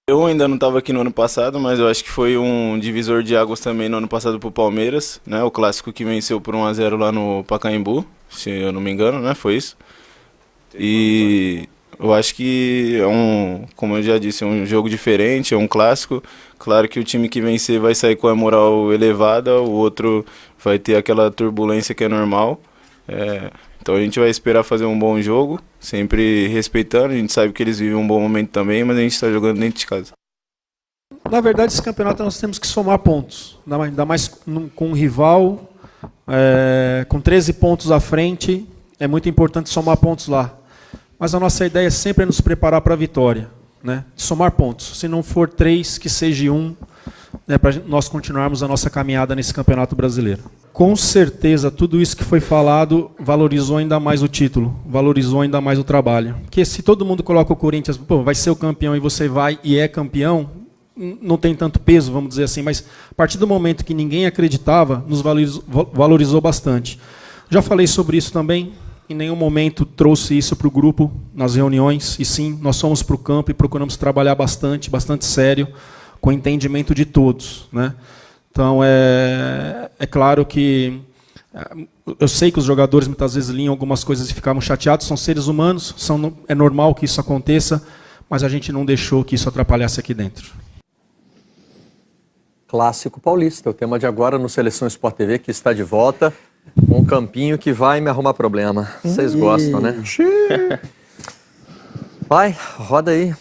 Eu ainda não estava aqui no ano passado, mas eu acho que foi um divisor de águas também no ano passado pro Palmeiras, né? O clássico que venceu por 1-0 lá no Pacaembu, se eu não me engano, né? Foi isso. E eu acho que como eu já disse, é um jogo diferente, é um clássico. Claro que o time que vencer vai sair com a moral elevada, o outro vai ter aquela turbulência que é normal. Então a gente vai esperar fazer um bom jogo, sempre respeitando. A gente sabe que eles vivem um bom momento também, mas a gente está jogando dentro de casa. Na verdade, esse campeonato nós temos que somar pontos. Ainda mais com um rival, com 13 pontos à frente, é muito importante somar pontos lá. Mas a nossa ideia sempre é nos preparar para a vitória, né? Somar pontos. Se não for 3, que seja 1, né, para nós continuarmos a nossa caminhada nesse campeonato brasileiro. Com certeza, tudo isso que foi falado valorizou ainda mais o título, valorizou ainda mais o trabalho. Porque se todo mundo coloca o Corinthians, vai ser o campeão e você vai e é campeão, não tem tanto peso, vamos dizer assim, mas a partir do momento que ninguém acreditava, nos valorizou bastante. Já falei sobre isso também, em nenhum momento trouxe isso para o grupo nas reuniões, e sim, nós fomos para o campo e procuramos trabalhar bastante sério, com entendimento de todos, né? Então, é claro que eu sei que os jogadores muitas vezes liam algumas coisas e ficavam chateados, são seres humanos, é normal que isso aconteça, mas a gente não deixou que isso atrapalhasse aqui dentro. Clássico paulista, o tema de agora no Seleção Sport TV, que está de volta, um campinho que vai me arrumar problema. Vocês gostam, né? Vai, roda aí.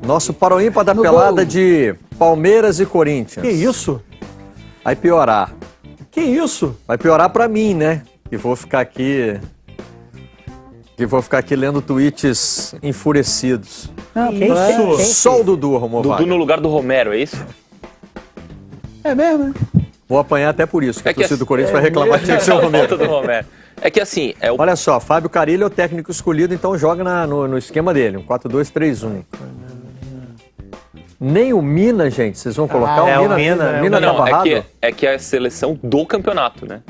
Nosso Paroímpa da pelada de Palmeiras e Corinthians. Que isso? Vai piorar. Que isso? Vai piorar pra mim, né? Que vou ficar aqui lendo tweets enfurecidos. Só o Dudu arrumou vaga. Dudu no lugar do Romero, é isso? É mesmo, né? Vou apanhar até por isso, que a torcida do Corinthians vai reclamar que tinha que ser o Romero. Do Romero. É que assim... Olha só, Fábio Carilho é o técnico escolhido, então joga no esquema dele, um 4-2-3-1. Nem o Mina, gente, vocês vão colocar o Mina? Mina não, tá barrado? é que é a seleção do campeonato, né?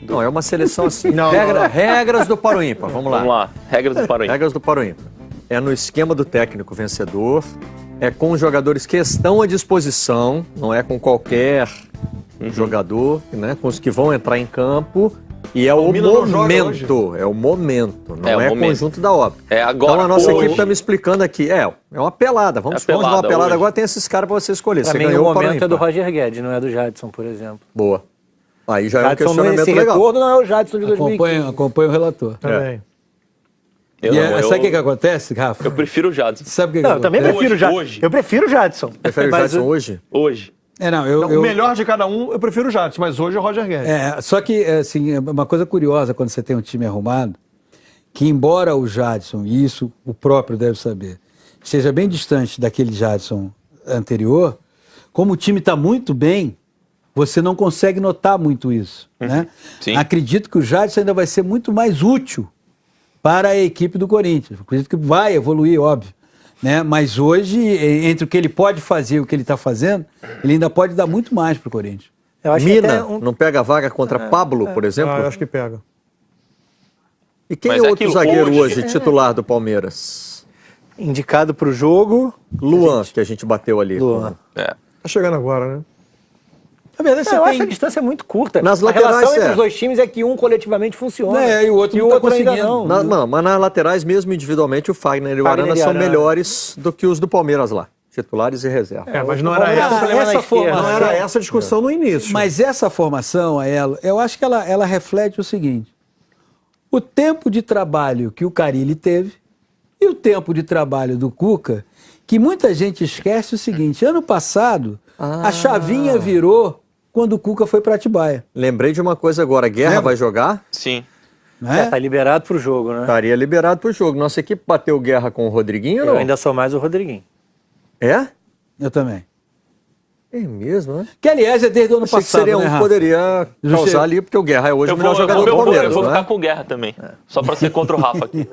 Não, é uma seleção assim. Regras do Paroímpa, vamos lá. Vamos lá, regras do Paroímpa. Regras do Paroímpa. É no esquema do técnico vencedor, é com os jogadores que estão à disposição, não é com qualquer jogador, né? Com os que vão entrar em campo. E é o momento, não é o conjunto da obra. É agora. Então a nossa equipe está me explicando aqui, é uma pelada, vamos de uma pelada hoje. Agora tem esses caras para você escolher. Pra você mim ganhou o momento é do Roger Guedes, não é do Jadson, por exemplo. Boa. Aí já é um Jadson questionamento nesse legal. retorno não é o Jadson de 2015. Acompanho o relator. Também. Sabe o que acontece, Rafa? Eu prefiro o Jadson. Sabe o que Não, eu também prefiro o Jadson. Hoje. Eu prefiro o Jadson. Prefere o Jadson hoje? Hoje. O melhor de cada um, eu prefiro o Jadson, mas hoje é o Roger Guedes. Só que, assim, é uma coisa curiosa quando você tem um time arrumado, que embora o Jadson, e isso o próprio deve saber, seja bem distante daquele Jadson anterior, como o time está muito bem, você não consegue notar muito isso, né? Sim. Acredito que o Jadson ainda vai ser muito mais útil para a equipe do Corinthians. Acredito que vai evoluir, óbvio. Né? Mas hoje, entre o que ele pode fazer e o que ele está fazendo, ele ainda pode dar muito mais para o Corinthians. Eu acho Mina que não pega a vaga contra Pablo, por exemplo? Eu acho que pega. E quem é outro zagueiro hoje, titular do Palmeiras? Indicado para o jogo... Luan, que a gente bateu ali. Luan. Tá chegando agora, né? Na verdade, eu acho a distância muito curta. Nas a laterais, relação entre os dois times é que um coletivamente funciona. E o outro não tá ainda conseguindo. não. Mas nas laterais, mesmo individualmente, o Fagner e o Arana são melhores do que os do Palmeiras lá. Titulares e reserva. Mas não era essa a discussão no início. Mas essa formação, eu acho que ela reflete o seguinte. O tempo de trabalho que o Carille teve e o tempo de trabalho do Cuca, que muita gente esquece o seguinte. Ano passado, a chavinha virou quando o Cuca foi para Atibaia. Lembrei de uma coisa agora. Guerra vai jogar? Sim. Tá liberado pro jogo, né? Estaria liberado pro jogo. Nossa equipe bateu Guerra com o Rodriguinho ou não? Eu ainda sou mais o Rodriguinho. É? Eu também. É mesmo, né? Que, aliás, é desde o ano passado, seria né, que Rafa? poderia causar ali, porque o Guerra é hoje o melhor jogador do Palmeiras, Eu vou né? ficar com o Guerra também. Só pra ser contra o Rafa aqui.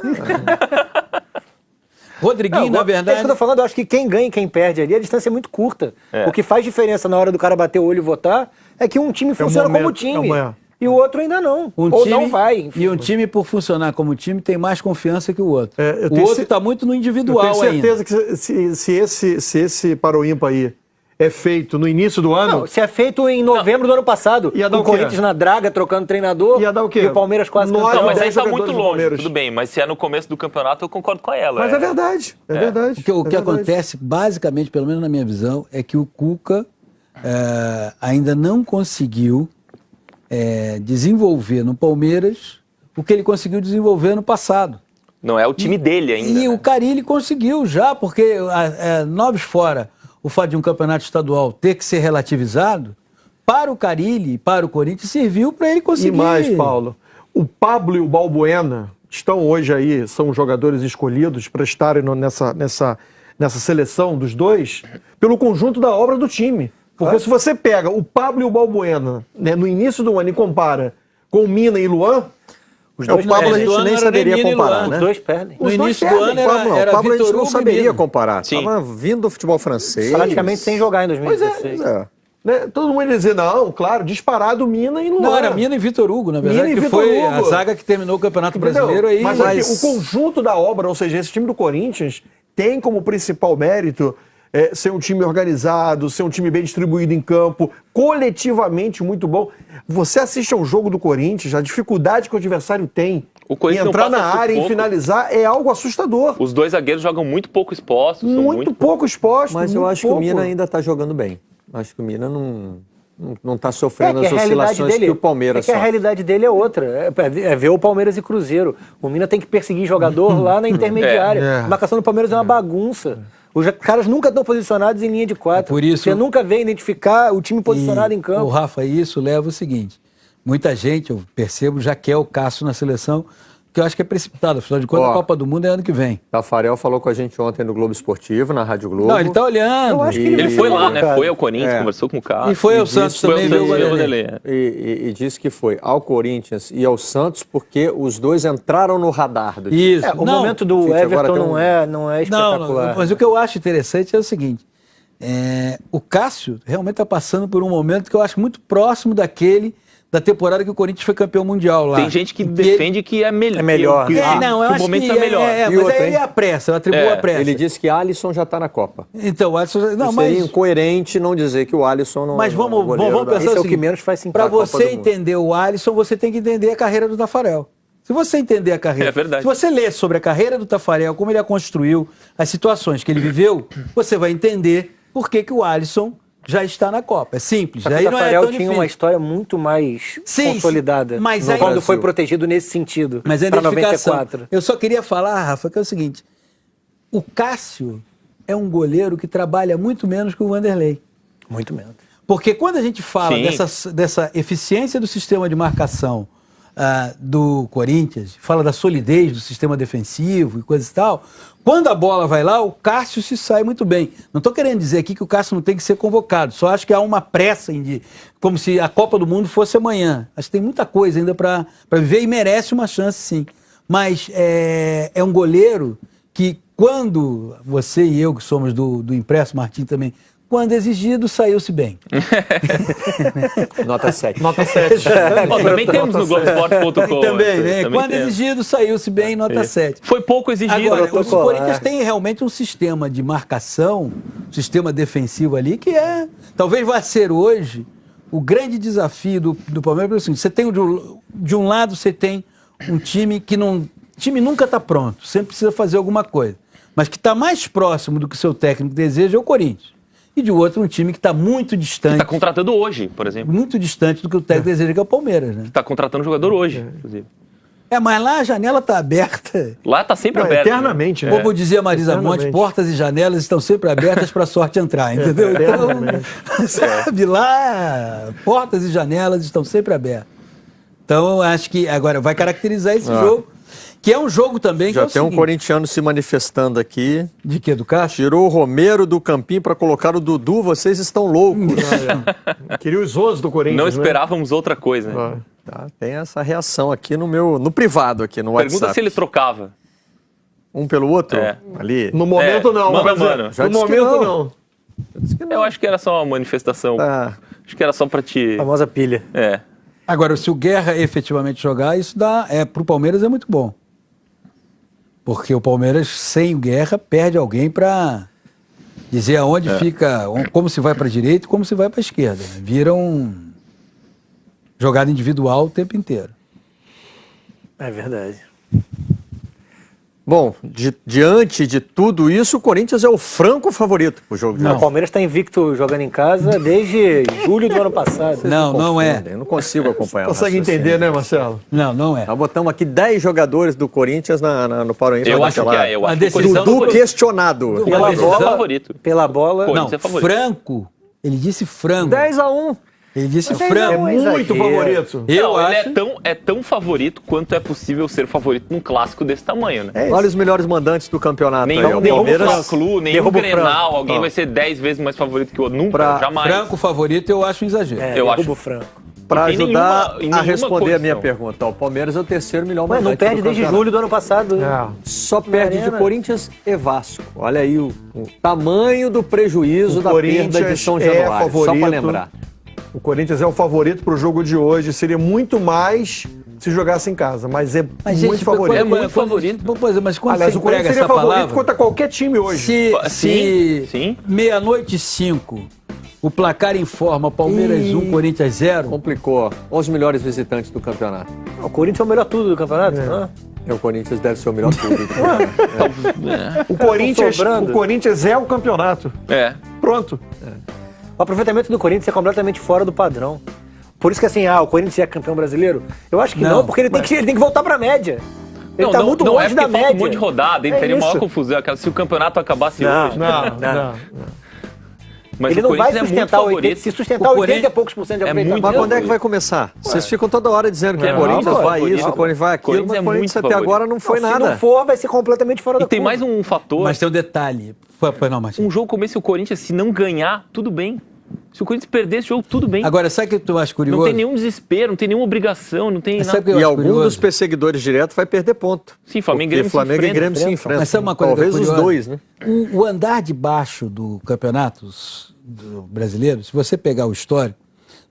Rodriguinho, na verdade... É isso que eu tô falando, eu acho que quem ganha e quem perde ali, a distância é muito curta. O que faz diferença na hora do cara bater o olho e votar é que um time funciona como time. e o outro ainda não. Ou não vai. Enfim. E um time, por funcionar como time, tem mais confiança que o outro. eu O tenho outro está muito no individual Eu tenho ainda. certeza que se esse para o ímpar aí é feito no início do ano, Não, se é feito em novembro do ano passado, Ia dar o o quê? Corinthians na draga, trocando treinador, Ia dar o quê? e o Palmeiras quase Nove, campeão. Não, mas aí 10 tá muito jogadores do longe, Palmeiras. tudo bem. Mas se é no começo do campeonato, eu concordo com ela. mas é verdade, é verdade. O que é verdade. acontece, basicamente, pelo menos na minha visão, é que o Cuca ainda não conseguiu desenvolver no Palmeiras o que ele conseguiu desenvolver no passado. Não é o time dele ainda. E né? o Carille conseguiu já, porque noves fora o fato de um campeonato estadual ter que ser relativizado, para o Carille e para o Corinthians serviu para ele conseguir. E mais, Paulo, o Pablo e o Balbuena estão hoje aí, são jogadores escolhidos para estarem nessa seleção dos dois, pelo conjunto da obra do time. Porque se você pega o Pablo e o Balbuena, né, no início do ano e compara com o Mina e Luan, Os o dois Pablo a perdem. gente nem saberia comparar, Os né? dois perdem. No Os dois início do perdem. ano Pablo, era o Pablo a gente Vitor não Hugo e saberia Mina. comparar. Sim. Tava vindo do futebol francês. Praticamente sem jogar em Pois 2016. é. Né? Todo mundo ia dizer, não, claro, disparado Mina e Luan. Não, era Mina e Vitor Hugo, na verdade, Mina e que Vitor foi Hugo. a zaga que terminou o Campeonato Entendeu? Brasileiro aí. Mas aqui, o conjunto da obra, ou seja, esse time do Corinthians tem como principal mérito ser um time organizado, ser um time bem distribuído em campo, coletivamente muito bom. Você assiste a um jogo do Corinthians, a dificuldade que o adversário tem O em Corinthians não entrar passa na área e sufoco. finalizar é algo assustador. Os dois zagueiros jogam muito pouco expostos. são Muito pouco exposto. Mas eu muito acho que o pouco. Mina ainda está jogando bem. Acho que o Mina não está sofrendo que as a realidade oscilações dele, que o Palmeiras que a sofre. realidade dele é outra. É ver o Palmeiras e Cruzeiro. O Mina tem que perseguir jogador lá na intermediária. A marcação do Palmeiras é uma bagunça. Os caras nunca estão posicionados em linha de quatro. Por isso- Você nunca vê identificar o time posicionado E, em campo. O Rafa, isso leva o seguinte: muita gente, eu percebo, já quer o Cássio na seleção, que eu acho que é precipitado. Afinal de contas, Ó. a Copa do Mundo é ano que vem. Tafarel falou com a gente ontem no Globo Esportivo, na Rádio Globo. Não, ele tá olhando. Eu acho que Ele foi lá, né? Cara. Foi ao Corinthians, conversou com o cara. E foi ao Santos também, Foi viu, ao Santos, viu o Vanderlei? Vanderlei, E disse que foi ao Corinthians e ao Santos porque os dois entraram no radar do time. Isso. O Não, momento do gente, agora Everton tem um- não é Não, espetacular. mas o que eu acho interessante é o seguinte: o Cássio realmente está passando por um momento que eu acho muito próximo daquele da temporada que o Corinthians foi campeão mundial lá. Tem gente que Em defende que é melhor. É melhor. Que, não, eu que acho o momento que é melhor. mas outra, aí hein? é a pressa, eu atribuo É, a pressa. Ele disse que Alisson já está na Copa. Então, o Alisson, não, Seria mas incoerente não dizer que o Alisson não Mas vamos é o goleiro pensar Esse é o seguinte, que menos faz sentido. para na Copa você do Mundo. entender o Alisson, você tem que entender a carreira do Tafarel. Se você entender a carreira, É verdade. se você ler sobre a carreira do Tafarel, como ele a construiu, as situações que ele viveu, você vai entender por que o Alisson já está na Copa. É simples. Só que Aí o não é Tafarel tão tinha difícil. uma história muito mais Sim, consolidada mas no aí- quando Brasil. foi protegido nesse sentido. Mas a para identificação. 94. Eu só queria falar, Rafa, que é o seguinte: o Cássio é um goleiro que trabalha muito menos que o Vanderlei. Muito menos. Porque quando a gente fala Sim. dessa eficiência do sistema de marcação do Corinthians, fala da solidez do sistema defensivo e coisa e tal, quando a bola vai lá, o Cássio se sai muito bem. Não estou querendo dizer aqui que o Cássio não tem que ser convocado, só acho que há uma pressa, como se a Copa do Mundo fosse amanhã. Acho que tem muita coisa ainda para viver e merece uma chance, sim. Mas é um goleiro que, quando você e eu, que somos do Impresso, Martim também, quando exigido, saiu-se bem. Nota 7. Nota 7. Ó, também temos no Globoesporte.com. Também, né? Também Quando temos. exigido, saiu-se bem, nota 7. Foi pouco exigido. Agora, o protocolar. Corinthians tem realmente um sistema de marcação, um sistema defensivo ali, que talvez vá ser hoje o grande desafio do Palmeiras. Porque, assim, você tem de um lado, você tem um time que não. O time nunca está pronto, sempre precisa fazer alguma coisa. Mas que está mais próximo do que o seu técnico deseja é o Corinthians. E de outro, um time que está muito distante. Está contratando hoje, por exemplo. Muito distante do que o técnico deseja, que é o Palmeiras, né? Está contratando jogador hoje, inclusive. Mas lá a janela está aberta. Lá está sempre Não, aberto. eternamente, né? Como dizia Marisa Eternamente. Monte, portas e janelas estão sempre abertas para a sorte entrar, entendeu? Eternamente. Então, sabe, lá, portas e janelas estão sempre abertas. Então, eu acho que agora vai caracterizar esse jogo, que é um jogo também Já que é tem o um seguinte, corintiano se manifestando aqui. de que, do Cássio? Tirou o Romero do campinho para colocar o Dudu. Vocês estão loucos. Queria os 11 do Corinthians, Não né? esperávamos outra coisa. Né? Tá, tem essa reação aqui no privado, aqui no WhatsApp. Pergunta se ele trocava. Um pelo outro? É. Ali? No momento não. mano a quer dizer, mano. Já No disse que momento não. não. Eu acho que era só uma manifestação. Tá. Acho que era só pra te. Famosa pilha. É. Agora, se o Guerra efetivamente jogar, isso pro Palmeiras é muito bom. Porque o Palmeiras, sem o Guerra, perde alguém para dizer aonde fica, como se vai para a direita e como se vai para a esquerda. Né? Vira jogada individual o tempo inteiro. É verdade. Bom, diante de tudo isso, o Corinthians é o franco favorito pro jogo de O hoje. Palmeiras está invicto jogando em casa desde julho do ano passado. Não é. Eu não consigo acompanhar. Consegue entender, né, Marcelo? Não é. Nós botamos aqui 10 jogadores do Corinthians no Paroímpa. Eu acho que é. Eu A acho que o decisão Corinthians Dudu é questionado. Pela Corinthians é bola, favorito. pela bola. Corinthians Não, é favorito. franco. Ele disse frango. 10-1. Ele disse Mas aí frango. não é Muito exagero. favorito. Eu Não, ele acho. é tão favorito quanto é possível ser favorito num clássico desse tamanho, né? Olha os melhores mandantes do campeonato. aí, Nenhum o Fla-Flu, nenhum derruba o Grenal, Franco. alguém vai ser 10 vezes mais favorito que o outro. Nunca, jamais. Franco favorito, eu acho um exagero. É, Eu derruba acho. o Franco. Para Tem ajudar nenhuma- em a nenhuma responder a minha condição. pergunta. O Palmeiras é o terceiro melhor Ué, mandante não perde do desde campeonato. julho do ano passado. Só perde de Arena. Corinthians e Vasco. Olha aí o tamanho do prejuízo O da perda de Corinthians São é Januário. Só favorito. para lembrar. O Corinthians é o favorito pro jogo de hoje. Seria muito mais se jogasse em casa, mas é Mas, muito gente, favorito. é muito favorito. Pois é, mas quando Aliás, você o Corinthians emprega seria essa favorito palavra... contra qualquer time hoje. Se Sim. meia-noite e 5, o placar informa Palmeiras 1, Corinthians 0. Complicou. Os melhores visitantes do campeonato. O Corinthians é o melhor tudo do campeonato. Né? O Corinthians deve ser o melhor público. O Corinthians é o campeonato. É. Pronto. O aproveitamento do Corinthians é completamente fora do padrão. Por isso que assim, o Corinthians é campeão brasileiro? Eu acho que não, porque ele tem que voltar pra média. Ele tá muito longe da porque falta média. um monte de rodada, hein? É Teria isso. maior confusão. Se o campeonato acabasse Não. hoje. Não. Mas Ele o não vai Corinthians é muito sustentar favorito. se sustentar O 80 e Corinthians- poucos por cento de é aproveitamento. muito Mas quando é que vai começar? Vocês ficam toda hora dizendo que o Corinthians pô, vai favorito. isso, o Corinthians vai aquilo, Corinthians mas é o Corinthians muito até favorito. agora não foi Se nada. não for, vai ser completamente fora da E tem curva. mais um fator. Mas tem um detalhe. Pois não, Martim. Um jogo como esse, o Corinthians, se não ganhar, tudo bem. Se o Corinthians perder esse jogo, tudo bem. Agora, sabe o que tu acha curioso? Não tem nenhum desespero, não tem nenhuma obrigação, não tem Mas nada. sabe o que eu E acho algum curioso? dos perseguidores diretos vai perder ponto. Sim, Flamengo e Porque Grêmio se Flamengo e enfrentam. Grêmio se enfrentam. Mas sabe uma coisa Talvez que é os curiosa? dois, né? O andar de baixo do campeonato do brasileiro, se você pegar o histórico,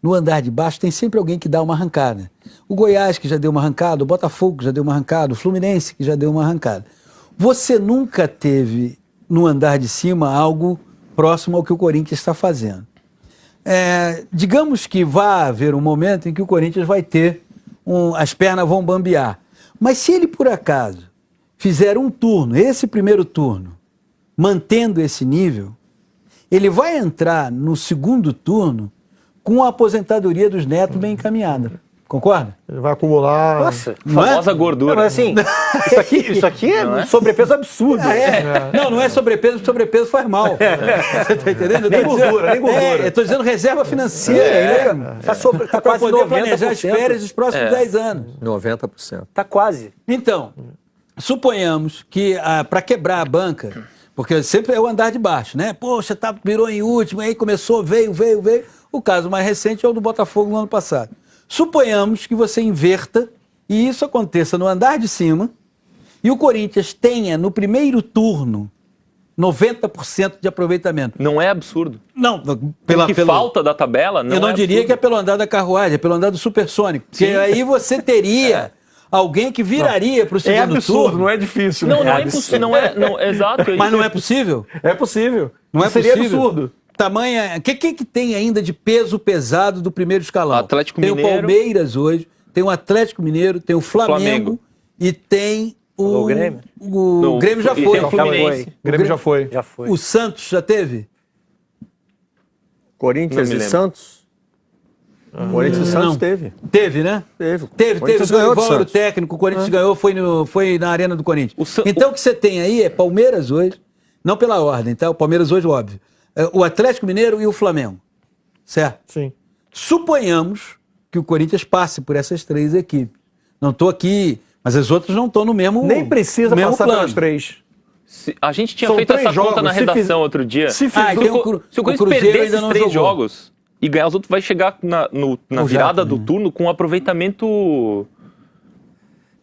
no andar de baixo tem sempre alguém que dá uma arrancada. O Goiás, que já deu uma arrancada, o Botafogo, que já deu uma arrancada, o Fluminense, que já deu uma arrancada. Você nunca teve, no andar de cima, algo próximo ao que o Corinthians está fazendo. Digamos que vai haver um momento em que o Corinthians vai ter, as pernas vão bambear. Mas se ele, por acaso, fizer um turno, esse primeiro turno, mantendo esse nível, ele vai entrar no segundo turno com a aposentadoria dos netos bem encaminhada. Concorda? Ele vai acumular. Nossa. Não é? Famosa gordura. Não, mas assim, isso aqui é um sobrepeso absurdo. Não é sobrepeso, sobrepeso faz mal. Você tá entendendo? Eu tô Nem dizendo- gordura, nem gordura. eu tô dizendo reserva financeira. Tá Para quase poder 90%. planejar as férias dos próximos 10 anos. 90%. Tá quase. Então, suponhamos que para quebrar a banca, porque sempre é o andar de baixo, né? Poxa, virou em último, aí começou, veio. O caso mais recente é o do Botafogo no ano passado. Suponhamos que você inverta e isso aconteça no andar de cima e o Corinthians tenha no primeiro turno 90% de aproveitamento. Não é absurdo. Não, O que falta da tabela não eu não é diria absurdo. que é pelo andar da carruagem, é pelo andar do supersônico. Porque aí você teria alguém que viraria para o É segundo absurdo, turno. não é difícil. Não, né? não é impossível. Exato. Mas não é possível? É possível. Não é Seria possível. absurdo. Tamanha. O que tem ainda de peso pesado do primeiro escalão? Atlético tem Mineiro. o Palmeiras hoje, tem o Atlético Mineiro, tem o Flamengo. E tem O Grêmio. O Grêmio já E foi. tem o Fluminense. O Grêmio já foi. Já foi. O Santos já teve? Corinthians Não me e lembro. Santos? Corinthians e Santos Não. teve. Teve, né? Teve. Teve. Corinthians O ganhou do Dorival era o Santos. técnico, o Corinthians ganhou, foi na Arena do Corinthians. O Então o que você tem aí é Palmeiras hoje, não pela ordem, tá? O Palmeiras hoje, óbvio. O Atlético Mineiro e o Flamengo. Certo? Sim. Suponhamos que o Corinthians passe por essas três equipes. Não estou aqui, mas as outras não estão no mesmo Nem precisa no mesmo passar plano. pelas três. A gente tinha São feito três essa conta jogos. na Se redação fizer- outro dia. se Se fizer- tem o o Corinthians Cruzeiro perder ainda esses não 3 jogou. jogos e ganhar os outros, vai chegar na O virada Jato, do né? turno com um aproveitamento...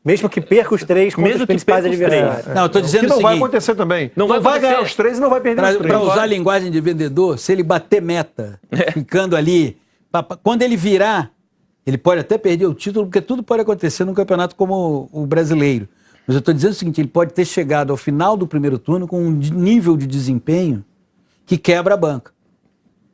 Mesmo que perca os três contra Mesmo os que principais perca os adversários. Não, eu estou Que dizendo não o vai seguinte, acontecer também. Não vai vai ganhar acontecer. os três e não vai perder os três. para usar a linguagem de vendedor, se ele bater meta, ficando ali, quando ele virar, Ele pode até perder o título, porque tudo pode acontecer num campeonato como o brasileiro. Mas eu estou dizendo o seguinte, ele pode ter chegado ao final do primeiro turno com um nível de desempenho que quebra a banca.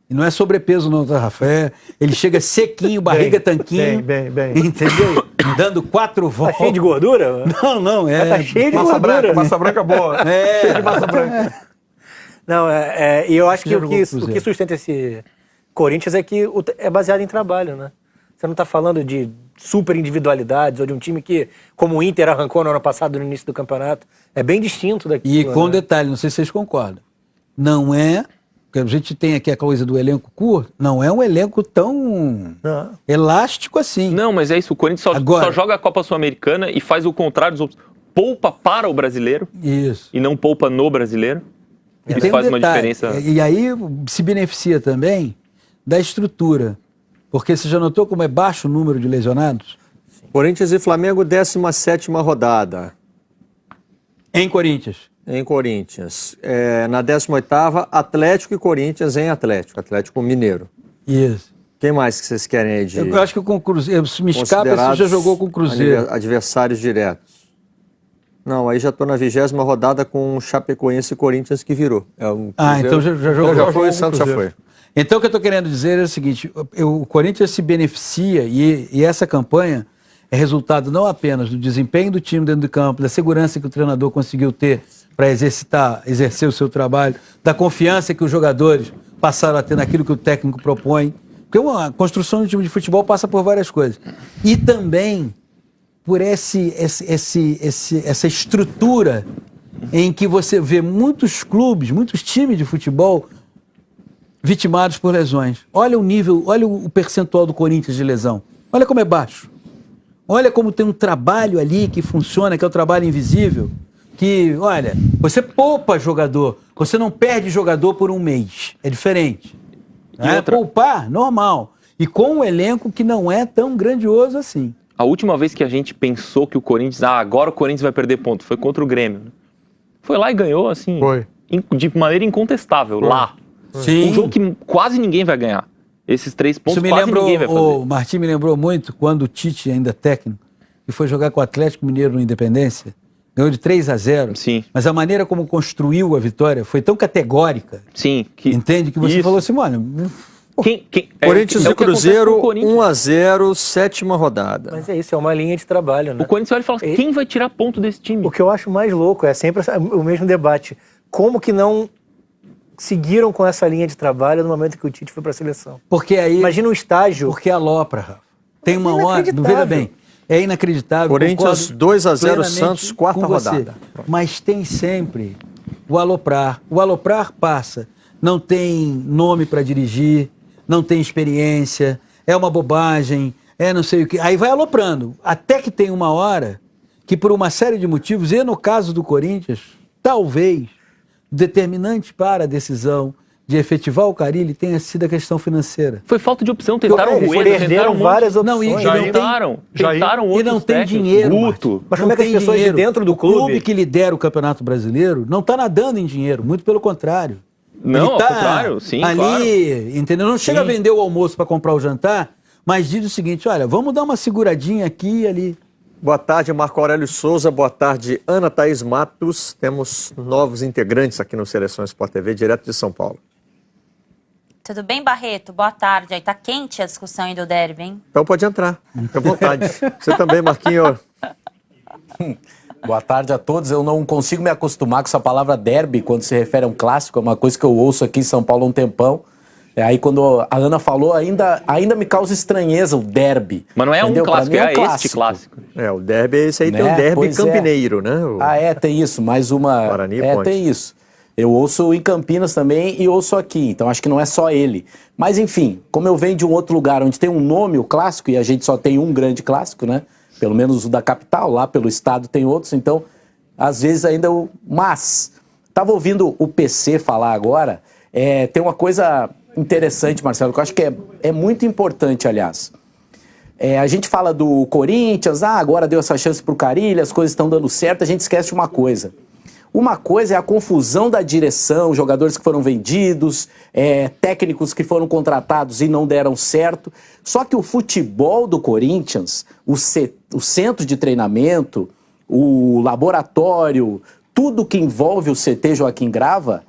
E não é sobrepeso não, tá, Rafael? Ele chega sequinho, barriga tanquinho. Bem. Entendeu? Dando 4 voltas. Tá cheio de gordura? Não, é. Tá cheio de Massa gordura. branca, massa branca boa. Cheio de massa branca. Não, e eu acho que Jogou o com o que Cruzeiro. sustenta esse Corinthians é que é baseado em trabalho, né? Você não tá falando de super individualidades ou de um time que, como o Inter arrancou no ano passado, no início do campeonato. É bem distinto daquilo. E com né? detalhe, não sei se vocês concordam. Não é, porque a gente tem aqui a coisa do elenco curto, não é um elenco tão Não. elástico assim. Não, mas é isso. O Corinthians só joga a Copa Sul-Americana e faz o contrário dos outros. Poupa para o brasileiro Isso. e não poupa no brasileiro. E Isso tem um faz uma detalhe, diferença. E aí se beneficia também da estrutura. Porque você já notou como é baixo o número de lesionados? Corinthians e Flamengo, 17ª rodada Em Corinthians. em Corinthians. Na 18ª, Atlético e Corinthians em Atlético Mineiro. Isso. Quem mais que vocês querem aí de Eu acho que com o Cruzeiro, se me escapa, você já considerados jogou com o Cruzeiro. adversários diretos? Não, aí já estou na 20ª rodada com o Chapecoense e Corinthians que virou. Então já jogou. Já foi, o com o Santos já Cruzeiro. foi. Então o que eu estou querendo dizer é o seguinte, o Corinthians se beneficia e essa campanha é resultado não apenas do desempenho do time dentro do campo, da segurança que o treinador conseguiu ter para exercer o seu trabalho, da confiança que os jogadores passaram a ter naquilo que o técnico propõe. Porque a construção de um time de futebol passa por várias coisas. E também por essa estrutura em que você vê muitos clubes, muitos times de futebol vitimados por lesões. Olha o nível, olha o percentual do Corinthians de lesão. Olha como é baixo. Olha como tem um trabalho ali que funciona, que é o trabalho invisível. Que, olha, você poupa jogador, você não perde jogador por um mês. É diferente. Poupar, normal. E com um elenco que não é tão grandioso assim. A última vez que a gente pensou que o Corinthians... agora o Corinthians vai perder ponto. Foi contra o Grêmio. Né? Foi lá e ganhou, assim... Foi. De maneira incontestável, lá. Sim. Um jogo que quase ninguém vai ganhar. Esses 3 pontos Isso me quase lembrou, ninguém vai fazer. o Martim me lembrou muito quando o Tite, ainda técnico, que foi jogar com o Atlético Mineiro no Independência, ganhou de 3-0. Sim. Mas a maneira como construiu a vitória foi tão categórica, Sim. entende? Que você Isso. falou assim, mano, Corinthians é e o que acontece Cruzeiro, com o Corinthians. 1-0, 7ª rodada. Mas é isso, é uma linha de trabalho, né? O Corinthians olha e fala, quem vai tirar ponto desse time? O que eu acho mais louco é sempre o mesmo debate. Como que não seguiram com essa linha de trabalho no momento que o Tite foi para a seleção? porque aí... Imagina um estágio. Porque alopra, Rafa. Tem uma hora... inacreditável. Veja bem, é inacreditável. Corinthians concordo 2-0, plenamente Santos, com 4ª você. rodada. Mas tem sempre o aloprar. O aloprar passa. Não tem nome para dirigir, não tem experiência, é uma bobagem, é não sei o que. Aí vai aloprando. Até que tem uma hora que, por uma série de motivos, e no caso do Corinthians, talvez, determinante para a decisão de efetivar o Carille tenha sido a questão financeira. Foi falta de opção. Tentaram o Eles Rueda, perderam tentaram um monte. várias opções. Não, e né? não tem- Tentaram E outros não tem técnicos. dinheiro, Guto. Martim. Mas Não como é que as tem pessoas de dinheiro. dentro do O clube clube que lidera o Campeonato Brasileiro não está nadando em dinheiro, muito pelo contrário. Não, Ele ao tá contrário, sim, ali, claro. entendeu? Não chega a vender o almoço para comprar o jantar, mas diz o seguinte, olha, vamos dar uma seguradinha aqui e ali. Boa tarde, Marco Aurélio Souza. Boa tarde, Ana Thaís Matos. Temos novos integrantes aqui no Seleção Sport TV, direto de São Paulo. Tudo bem, Barreto? Boa tarde. Aí tá quente a discussão aí do derby, hein? Então pode entrar, fica à vontade. Você também, Marquinho. Boa tarde a todos. Eu não consigo me acostumar com essa palavra derby quando se refere a um clássico. É uma coisa que eu ouço aqui em São Paulo há um tempão. Aí quando a Ana falou, ainda me causa estranheza o derby. Mas não é entendeu? um clássico, Pra mim é este clássico. O derby é esse aí, tem Né? o derby Pois é. campineiro, né? Tem isso. Mais uma... Guarani e Ponte. Tem isso. Eu ouço em Campinas também e ouço aqui. Então acho que não é só ele. Mas enfim, como eu venho de um outro lugar onde tem um nome, o clássico, e a gente só tem um grande clássico, né? Pelo menos o da capital, lá pelo estado tem outros, então às vezes ainda o... Mas, estava ouvindo o PC falar agora, tem uma coisa interessante, Marcelo, que eu acho que é muito importante, aliás. A gente fala do Corinthians, agora deu essa chance pro Carille, as coisas estão dando certo, a gente esquece de uma coisa. Uma coisa é a confusão da direção, jogadores que foram vendidos, técnicos que foram contratados e não deram certo. Só que o futebol do Corinthians, o centro de treinamento, o laboratório, tudo que envolve o CT Joaquim Grava,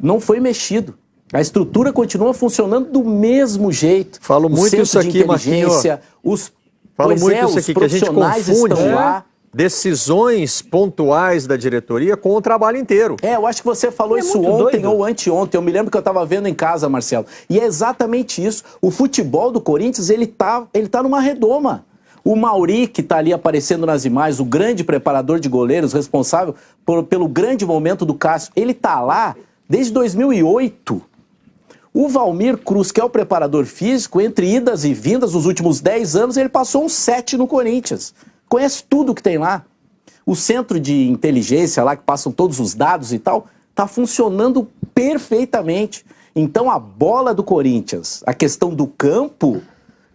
não foi mexido. A estrutura continua funcionando do mesmo jeito. Falo muito isso aqui, Marquinhos. Falo muito isso aqui, que a gente confunde decisões pontuais da diretoria com o trabalho inteiro. Eu acho que você falou isso ontem ou anteontem. Eu me lembro que eu estava vendo em casa, Marcelo. E é exatamente isso. O futebol do Corinthians, ele tá numa redoma. O Mauri, que está ali aparecendo nas imagens, o grande preparador de goleiros, responsável pelo grande momento do Cássio, ele está lá desde 2008. O Valmir Cruz, que é o preparador físico, entre idas e vindas, nos últimos 10 anos, ele passou uns 7 no Corinthians. Conhece tudo que tem lá. O centro de inteligência lá, que passam todos os dados e tal, está funcionando perfeitamente. Então a bola do Corinthians, a questão do campo,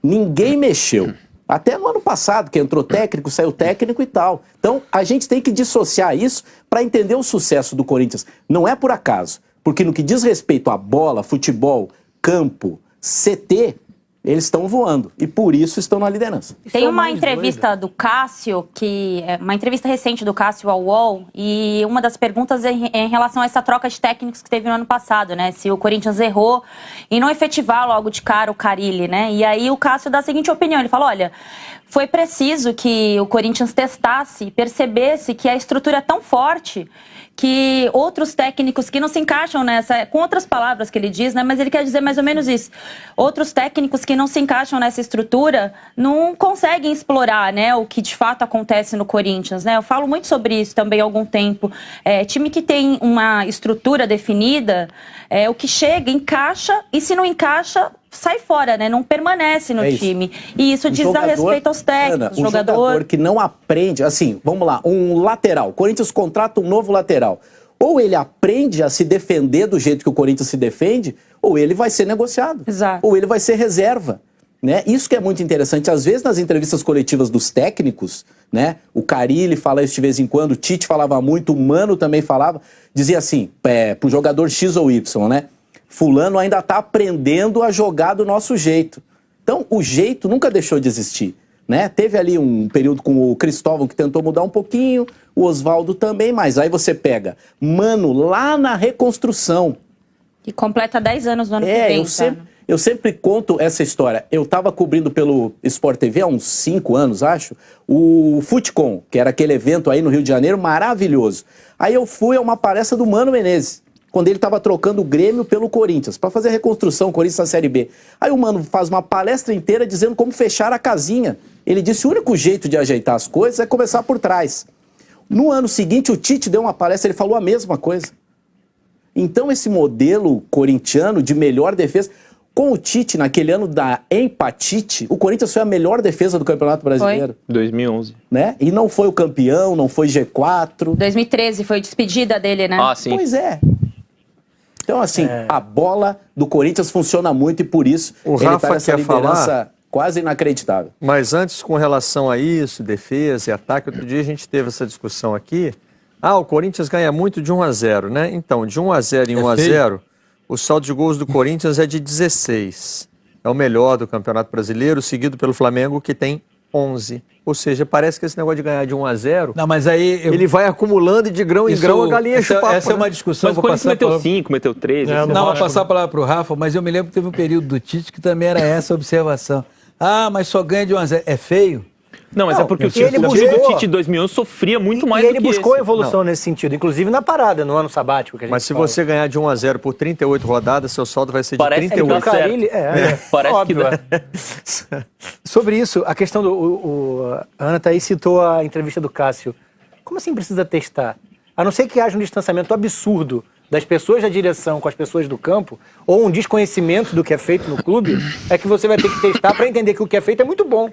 ninguém mexeu. Até no ano passado, que entrou técnico, saiu técnico e tal. Então a gente tem que dissociar isso para entender o sucesso do Corinthians. Não é por acaso, porque no que diz respeito à bola, futebol, campo, CT, eles estão voando e por isso estão na liderança. Tem uma entrevista do Cássio, uma entrevista recente do Cássio ao UOL, e uma das perguntas é em relação a essa troca de técnicos que teve no ano passado, né? Se o Corinthians errou em não efetivar logo de cara o Carille, né? E aí o Cássio dá a seguinte opinião, ele fala, olha, foi preciso que o Corinthians testasse e percebesse que a estrutura é tão forte que outros técnicos que não se encaixam nessa, com outras palavras que ele diz, né, mas ele quer dizer mais ou menos isso, outros técnicos que não se encaixam nessa estrutura não conseguem explorar, né, o que de fato acontece no Corinthians, né, eu falo muito sobre isso também há algum tempo, time que tem uma estrutura definida, o que chega, encaixa, e se não encaixa, sai fora, né? Não permanece no time. E isso diz a respeito aos técnicos. Ana, jogador que não aprende, assim, vamos lá, um lateral. O Corinthians contrata um novo lateral. Ou ele aprende a se defender do jeito que o Corinthians se defende, ou ele vai ser negociado. Exato. Ou ele vai ser reserva. Né? Isso que é muito interessante. Às vezes, nas entrevistas coletivas dos técnicos, né? O Carille fala isso de vez em quando, o Tite falava muito, o Mano também falava, dizia assim, pro jogador X ou Y, né? Fulano ainda está aprendendo a jogar do nosso jeito. Então, o jeito nunca deixou de existir, né? Teve ali um período com o Cristóvão que tentou mudar um pouquinho, o Oswaldo também, mas aí você pega Mano lá na reconstrução. E completa 10 anos no ano que vem. Eu sempre conto essa história. Eu estava cobrindo pelo Sport TV há uns 5 anos, acho, o Futecom, que era aquele evento aí no Rio de Janeiro maravilhoso. Aí eu fui a uma palestra do Mano Menezes, quando ele estava trocando o Grêmio pelo Corinthians, para fazer a reconstrução, Corinthians na Série B. Aí o Mano faz uma palestra inteira dizendo como fechar a casinha. Ele disse que o único jeito de ajeitar as coisas é começar por trás. No ano seguinte, o Tite deu uma palestra, ele falou a mesma coisa. Então esse modelo corintiano de melhor defesa, com o Tite naquele ano da empatite, o Corinthians foi a melhor defesa do Campeonato Brasileiro. Foi. 2011. Né? E não foi o campeão, não foi G4. 2013 foi despedida dele, né? Ah, sim. Pois é. Então, assim, a bola do Corinthians funciona muito e por isso o ele Rafa tá nessa quer liderança falar, quase inacreditável. Mas antes, com relação a isso, defesa e ataque, outro dia a gente teve essa discussão aqui. O Corinthians ganha muito de 1-0, né? Então, de 1-0 em 1-0, o saldo de gols do Corinthians é de 16. É o melhor do Campeonato Brasileiro, seguido pelo Flamengo, que tem 11. Ou seja, parece que esse negócio de ganhar de 1-0, não, mas aí ele vai acumulando e de grão em grão a galinha enche o papo. Essa é uma discussão. Mas o Corinthians meteu 5, meteu 3. Não, vou passar a palavra para o Rafa, mas eu me lembro que teve um período do Tite que também era essa observação. Mas só ganha de 1-0. É feio? Não, mas é porque o time do Tite de 2011 sofria muito mais do que ele buscou evolução nesse sentido, inclusive na parada, no ano sabático que a gente Mas se você ganhar de 1-0 por 38 rodadas, seu saldo vai ser de 38. Parece óbvio, que dá. Sobre isso, a questão a Ana Thaís citou a entrevista do Cássio. Como assim precisa testar? A não ser que haja um distanciamento absurdo das pessoas da direção com as pessoas do campo, ou um desconhecimento do que é feito no clube, é que você vai ter que testar para entender que o que é feito é muito bom.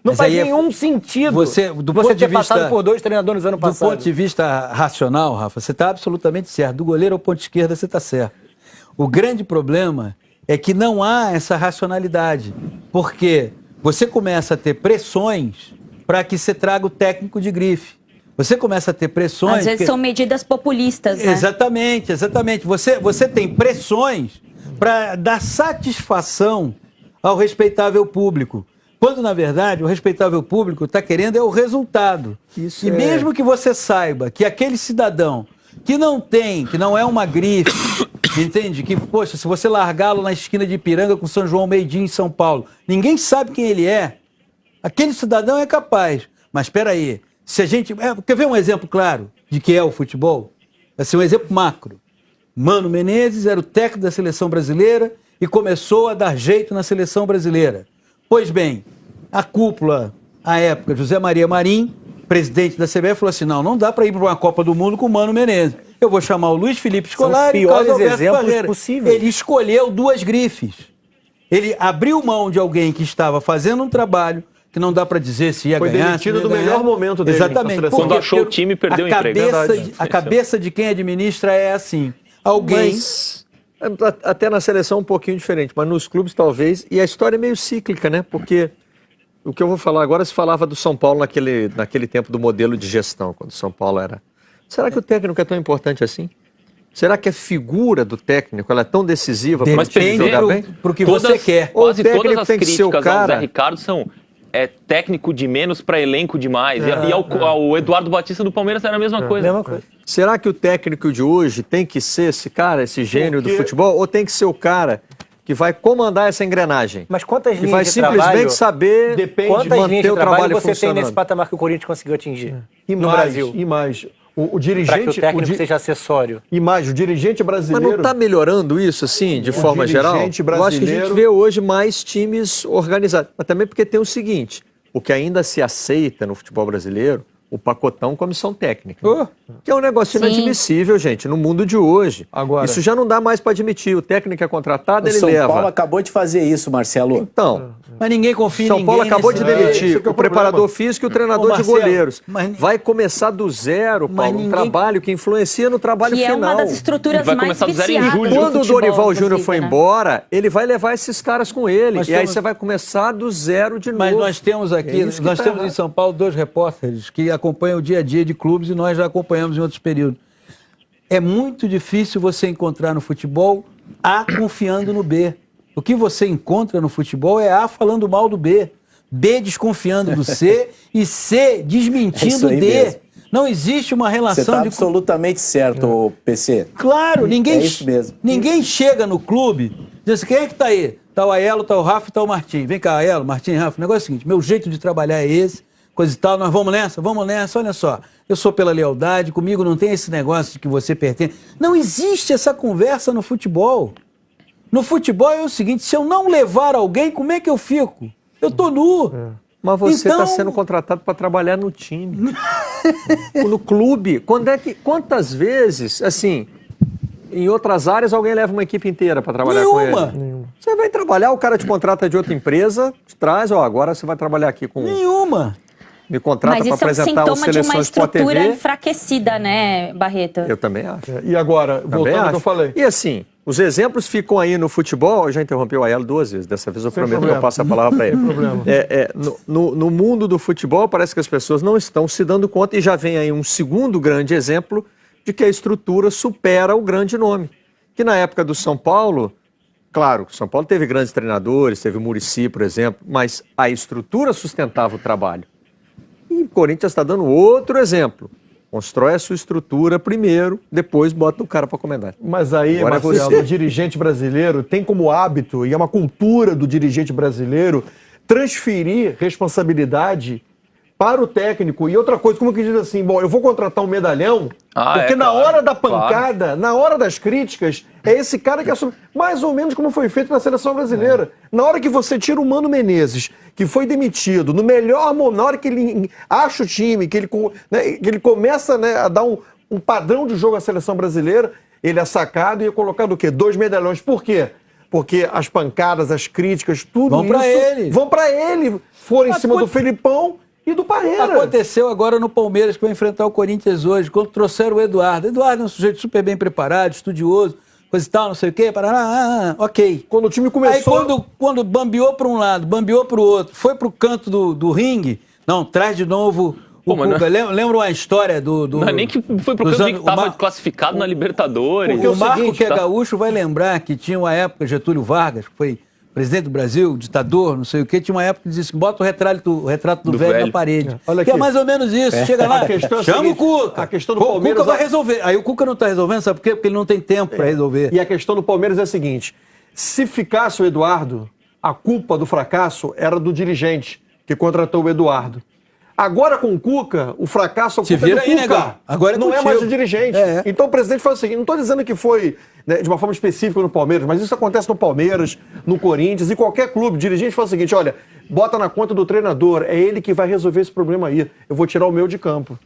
Não faz nenhum sentido você ter passado por 2 treinadores ano passado. Do ponto de vista racional, Rafa, você está absolutamente certo. Do goleiro ao ponto esquerda, você está certo. O grande problema é que não há essa racionalidade. Porque você começa a ter pressões para que você traga o técnico de grife. Você começa a ter pressões... Às vezes são medidas populistas, né? Exatamente, exatamente. Você tem pressões para dar satisfação ao respeitável público. Quando, na verdade, o respeitável público está querendo é o resultado. Mesmo que você saiba que aquele cidadão que não é uma grife, entende? Que, poxa, se você largá-lo na esquina de Ipiranga com São João Meidinho em São Paulo, ninguém sabe quem ele é. Aquele cidadão é capaz. Mas espera aí, se a gente... quer ver um exemplo claro de que é o futebol? Vai ser um exemplo macro. Mano Menezes era o técnico da seleção brasileira e começou a dar jeito na seleção brasileira. Pois bem, a cúpula, à época, José Maria Marim, presidente da CBF, falou assim, não dá para ir para uma Copa do Mundo com o Mano Menezes. Eu vou chamar o Luiz Felipe Scolari e o Carlos Alberto Parreira. Possíveis. Ele escolheu duas grifes. Ele abriu mão de alguém que estava fazendo um trabalho que não dá para dizer se ia Foi ganhar. demitido do melhor momento dele. Exatamente. Quando achou o time, perdeu o emprego. A cabeça de quem administra é assim. Alguém... Mas, até na seleção um pouquinho diferente, mas nos clubes talvez, e a história é meio cíclica, né? Porque o que eu vou falar agora se falava do São Paulo naquele tempo do modelo de gestão, quando o São Paulo era... Será que o técnico é tão importante assim? Será que a figura do técnico ela é tão decisiva para jogar bem? Pro que você quer. Quase O técnico todas as tem que ser o críticas cara... ao Zé Ricardo são técnico de menos para elenco de mais. E ao Eduardo Batista do Palmeiras era a mesma coisa. Mesma coisa. Será que o técnico de hoje tem que ser esse cara, esse gênio do futebol, ou tem que ser o cara que vai comandar essa engrenagem? Mas quantas que linhas vai de simplesmente trabalho... saber Quantas linhas manter de o trabalho trabalho você tem funcionando? nesse patamar que o Corinthians conseguiu atingir E no mais, Brasil? E mais. O dirigente... Para que o técnico seja acessório. E mais, o dirigente brasileiro... Mas não está melhorando isso, assim, de forma geral? dirigente Eu acho que a gente brasileiro- vê hoje mais times organizados. Mas também porque tem o seguinte, o que ainda se aceita no futebol brasileiro, o pacotão comissão técnica. Que é um negócio Sim. inadmissível, gente, no mundo de hoje. Agora- Isso já não dá mais para admitir. O técnico é contratado, O ele São leva. Paulo acabou de fazer isso, Marcelo. Então, Mas ninguém confia em São ninguém. Paulo acabou de nesse- demitir Esse que é o o problema. preparador físico e o treinador Ô, de Marcelo, goleiros. mas- Vai começar do zero, Mas Paulo, um ninguém- trabalho que influencia no trabalho Que é final. uma das estruturas Vai mais começar do zero em viciadas julho. do Quando o futebol, Dorival Júnior inclusive, foi né? embora, ele vai levar esses caras com ele. Nós E aí temos- você vai começar do zero de novo. Mas nós temos aqui, É isso que nós tá temos em errado. São Paulo 2 repórteres que acompanham o dia a dia de clubes e nós já acompanhamos em outros períodos. É muito difícil você encontrar no futebol A confiando no B. O que você encontra no futebol é A falando mal do B, B desconfiando do C e C É isso desmentindo aí D. mesmo. Não existe uma Você relação está de... absolutamente certo, ô PC. Claro, ninguém, É isso mesmo. ninguém chega no clube e diz assim, quem é que tá aí? Tá o Aelo, tá o Rafa e tá o Martim. Vem cá, Aelo, Martim, Rafa. O negócio é o seguinte, meu jeito de trabalhar é esse, coisa e tal, nós vamos nessa, olha só. Eu sou pela lealdade, comigo não tem esse negócio de que você pertence. Não existe essa conversa no futebol. No futebol é o seguinte, se eu não levar alguém, como é que eu fico? Eu tô nu. Mas você está Então- sendo contratado para trabalhar no time. No clube. Quantas vezes, assim, em outras áreas alguém leva uma equipe inteira para trabalhar com Nenhuma. ele? Você vai trabalhar, o cara te contrata de outra empresa, te traz, agora você vai trabalhar aqui com... Nenhuma. Me contrata Mas para isso é um apresentar o sintoma de uma Seleções Sport estrutura TV. enfraquecida, né, Barreto? Eu também acho. E agora, Também voltando ao que acho. eu falei. E assim, os exemplos ficam aí no futebol. Eu já interrompi o Aelo 2 vezes. Dessa vez eu Sem prometo que problema. eu passo a palavra para ele. problema. No mundo do futebol, parece que as pessoas não estão se dando conta. E já vem aí um segundo grande exemplo de que a estrutura supera o grande nome. Que na época do São Paulo, claro, o São Paulo teve grandes treinadores, teve o Muricy, por exemplo, mas a estrutura sustentava o trabalho. E o Corinthians está dando outro exemplo. Constrói a sua estrutura primeiro, depois bota o cara para comandar. Mas aí, Agora é Marcelo, você. o dirigente brasileiro tem como hábito, e é uma cultura do dirigente brasileiro, transferir responsabilidade para o técnico. E outra coisa, como que diz assim, bom, eu vou contratar um medalhão, porque na claro, hora da pancada, na hora das críticas, é esse cara que assume. Mais ou menos como foi feito na seleção brasileira. Na hora que você tira o Mano Menezes, que foi demitido, no melhor momento, na hora que ele acha o time, que ele começa, né, a dar um padrão de jogo à seleção brasileira, ele é sacado e é colocado o quê? 2 medalhões. Por quê? Porque as pancadas, as críticas, tudo Vão isso... pra ele. Vão pra ele. Foram em cima do Felipão e do Parreira. Aconteceu agora no Palmeiras, que vai enfrentar o Corinthians hoje, quando trouxeram o Eduardo. Eduardo é um sujeito super bem preparado, estudioso, coisa e tal, não sei o quê, ok. Quando o time começou... Aí quando bambeou para um lado, bambeou para o outro, foi para o canto do ringue, não, traz de novo Pô, mas Cuca, lembra uma história do... Não é nem que foi pro campo que estava classificado na Libertadores. Porque o Marco, seguinte, que é gaúcho, vai lembrar que tinha uma época, Getúlio Vargas, que foi presidente do Brasil, ditador, não sei o quê, tinha uma época que dizia assim, bota o retrato do velho na parede. Olha que aqui. é mais ou menos isso. Chega lá, chama o Cuca. A questão do Palmeiras... O Cuca vai resolver. Aí o Cuca não está resolvendo, sabe por quê? Porque ele não tem tempo para resolver. E a questão do Palmeiras é a seguinte, se ficasse o Eduardo, a culpa do fracasso era do dirigente que contratou o Eduardo. Agora com o Cuca, o fracasso é Se do vira aí, Cuca. negão. Agora é não é contigo. mais do dirigente. É. Então o presidente faz o seguinte, não estou dizendo que foi, né, de uma forma específica no Palmeiras, mas isso acontece no Palmeiras, no Corinthians e qualquer clube. O dirigente faz o seguinte, olha, bota na conta do treinador, é ele que vai resolver esse problema aí. Eu vou tirar o meu de campo.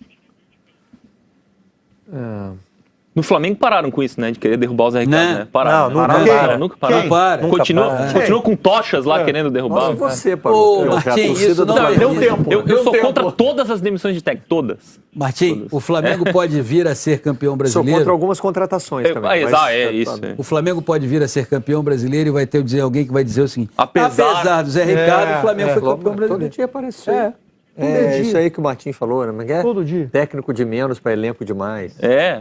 No Flamengo pararam com isso, né? De querer derrubar o Zé Ricardo, Né? né? Pararam. Não, nunca Pararam. para. Nunca pararam. Quem para? Continua com tochas lá querendo derrubar. Nossa, você, Ô, Paulo. Martim, isso não é... Deu tempo. Eu deu sou tempo. contra todas as demissões de técnico, todas. Martim, o Flamengo pode vir a ser campeão Sou brasileiro. contra algumas contratações também. Isso. O Flamengo pode vir a ser campeão brasileiro e vai ter alguém que vai dizer o seguinte: Apesar do Zé Ricardo, o Flamengo foi campeão Todo brasileiro. dia aparece isso aí. É isso aí que o Martim falou, né? Mas é Todo dia. técnico de menos para elenco de mais.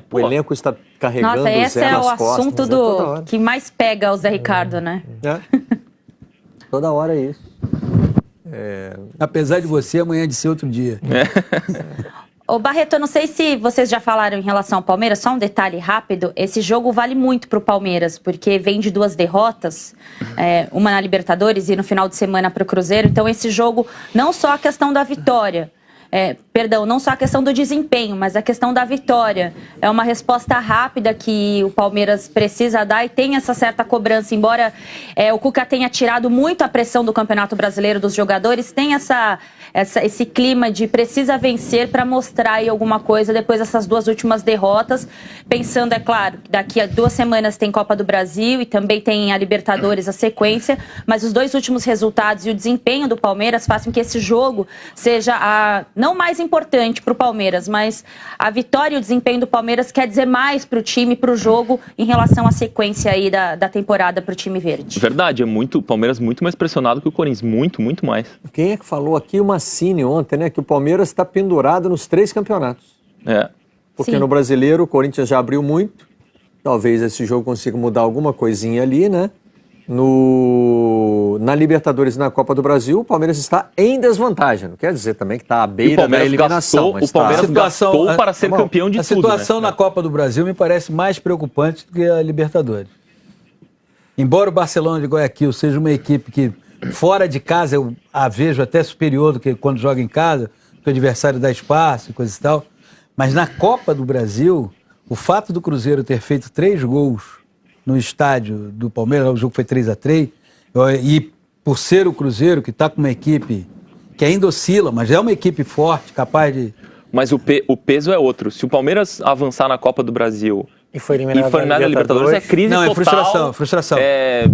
Pô. O elenco está carregando Nossa, o esse Zé é nas o costas. assunto mas é toda hora. que mais pega o Zé Ricardo, né? Toda hora é isso. Apesar de você, amanhã de ser outro dia. Ô Barreto, eu não sei se vocês já falaram em relação ao Palmeiras, só um detalhe rápido, esse jogo vale muito pro Palmeiras, porque vem de 2 derrotas, uma na Libertadores e no final de semana pro Cruzeiro, então esse jogo, não só a questão da vitória, não só a questão do desempenho, mas a questão da vitória. É uma resposta rápida que o Palmeiras precisa dar e tem essa certa cobrança. Embora o Cuca tenha tirado muito a pressão do Campeonato Brasileiro dos jogadores, tem esse clima de precisa vencer para mostrar aí alguma coisa depois dessas 2 últimas derrotas. Pensando, é claro, que daqui a 2 semanas tem Copa do Brasil e também tem a Libertadores, a sequência, mas os 2 últimos resultados e o desempenho do Palmeiras fazem com que esse jogo seja não mais importante para o Palmeiras, mas a vitória e o desempenho do Palmeiras quer dizer mais para o time, para o jogo, em relação à sequência aí da temporada para o time verde. Verdade, o Palmeiras muito mais pressionado que o Corinthians, muito mais. Quem é que falou aqui o Massini ontem, né? Que o Palmeiras está pendurado nos 3 campeonatos. Porque Sim. no Brasileiro o Corinthians já abriu muito. Talvez esse jogo consiga mudar alguma coisinha ali, né? Na Libertadores e na Copa do Brasil, o Palmeiras está em desvantagem. Não quer dizer também que está à beira da eliminação. O Palmeiras gastou para ser campeão de a tudo. A situação na Copa do Brasil me parece mais preocupante do que a Libertadores. Embora o Barcelona de Guayaquil seja uma equipe que, fora de casa, eu a vejo até superior do que quando joga em casa, porque o adversário dá espaço e coisa e tal, mas na Copa do Brasil, o fato do Cruzeiro ter feito 3 gols no estádio do Palmeiras, o jogo foi 3-3, e por ser o Cruzeiro, que está com uma equipe que ainda oscila, mas é uma equipe forte, capaz de... Mas o peso é outro. Se o Palmeiras avançar na Copa do Brasil E foi eliminado na Libertadores, é crise Não, total. é frustração. É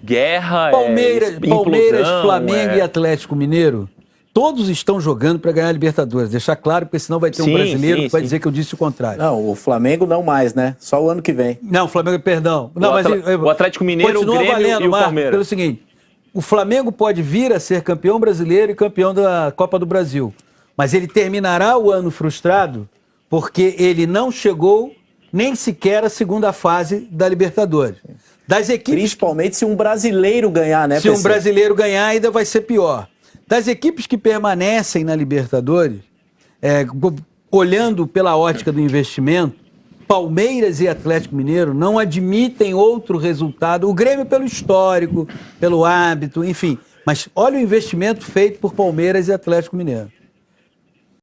guerra, Palmeiras, implosão, Flamengo e Atlético Mineiro, todos estão jogando para ganhar a Libertadores. Deixar claro, porque senão vai ter um brasileiro que vai dizer que eu disse o contrário. Não, o Flamengo não mais, né? Só o ano que vem. Não, o Flamengo, perdão. Não, o Atlético Mineiro, o continua Grêmio valendo, e o Marco, Palmeiras. pelo seguinte, o Flamengo pode vir a ser campeão brasileiro e campeão da Copa do Brasil, mas ele terminará o ano frustrado porque ele não chegou nem sequer à segunda fase da Libertadores. Das equipes, Principalmente se um brasileiro ganhar, né, se um PC? brasileiro ganhar, ainda vai ser pior. Das equipes que permanecem na Libertadores, olhando pela ótica do investimento, Palmeiras e Atlético Mineiro não admitem outro resultado. O Grêmio pelo histórico, pelo hábito, enfim. Mas olha o investimento feito por Palmeiras e Atlético Mineiro.